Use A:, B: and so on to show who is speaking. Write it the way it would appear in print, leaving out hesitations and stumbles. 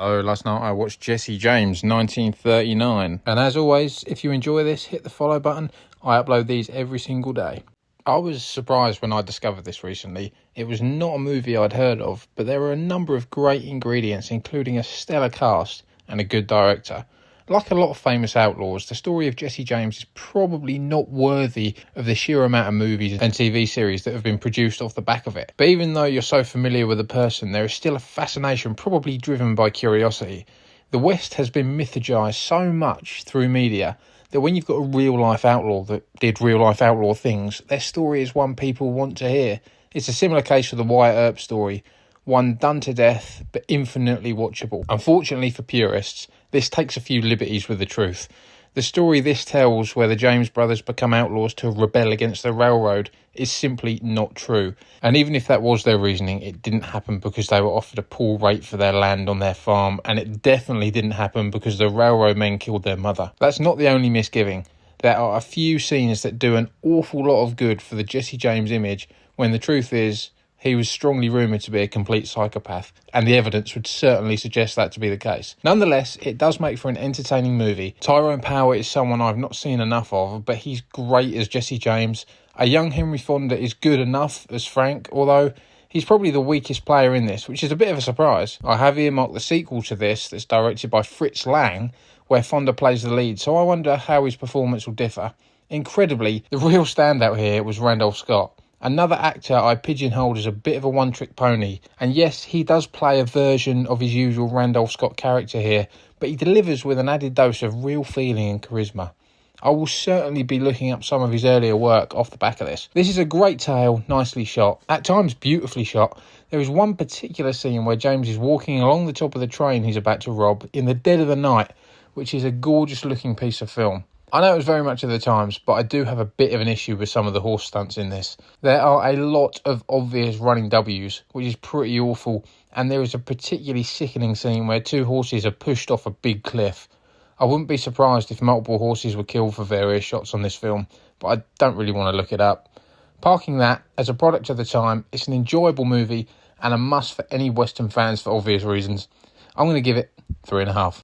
A: Oh, last night I watched Jesse James, 1939. And as always, if you enjoy this, hit the follow button. I upload these every single day. I was surprised when I discovered this recently. It was not a movie I'd heard of, but there were a number of great ingredients, including a stellar cast and a good director. Like a lot of famous outlaws, the story of Jesse James is probably not worthy of the sheer amount of movies and TV series that have been produced off the back of it. But even though you're so familiar with the person, there is still a fascination probably driven by curiosity. The West has been mythologized so much through media that when you've got a real-life outlaw that did real-life outlaw things, their story is one people want to hear. It's a similar case with the Wyatt Earp story, one done to death but infinitely watchable. Unfortunately for purists, this takes a few liberties with the truth. The story this tells, where the James brothers become outlaws to rebel against the railroad, is simply not true. And even if that was their reasoning, it didn't happen because they were offered a poor rate for their land on their farm, and it definitely didn't happen because the railroad men killed their mother. That's not the only misgiving. There are a few scenes that do an awful lot of good for the Jesse James image, when the truth is, he was strongly rumoured to be a complete psychopath, and the evidence would certainly suggest that to be the case. Nonetheless, it does make for an entertaining movie. Tyrone Power is someone I've not seen enough of, but he's great as Jesse James. A young Henry Fonda is good enough as Frank, although he's probably the weakest player in this, which is a bit of a surprise. I have earmarked the sequel to this that's directed by Fritz Lang, where Fonda plays the lead, so I wonder how his performance will differ. Incredibly, the real standout here was Randolph Scott. Another actor I pigeonholed as a bit of a one-trick pony, and yes, he does play a version of his usual Randolph Scott character here, but he delivers with an added dose of real feeling and charisma. I will certainly be looking up some of his earlier work off the back of this. This is a great tale, nicely shot, at times beautifully shot. There is one particular scene where James is walking along the top of the train he's about to rob in the dead of the night, which is a gorgeous looking piece of film. I know it was very much of the times, but I do have a bit of an issue with some of the horse stunts in this. There are a lot of obvious running W's, which is pretty awful, and there is a particularly sickening scene where two horses are pushed off a big cliff. I wouldn't be surprised if multiple horses were killed for various shots on this film, but I don't really want to look it up. Parking that, as a product of the time, it's an enjoyable movie and a must for any Western fans for obvious reasons. I'm going to give it 3.5.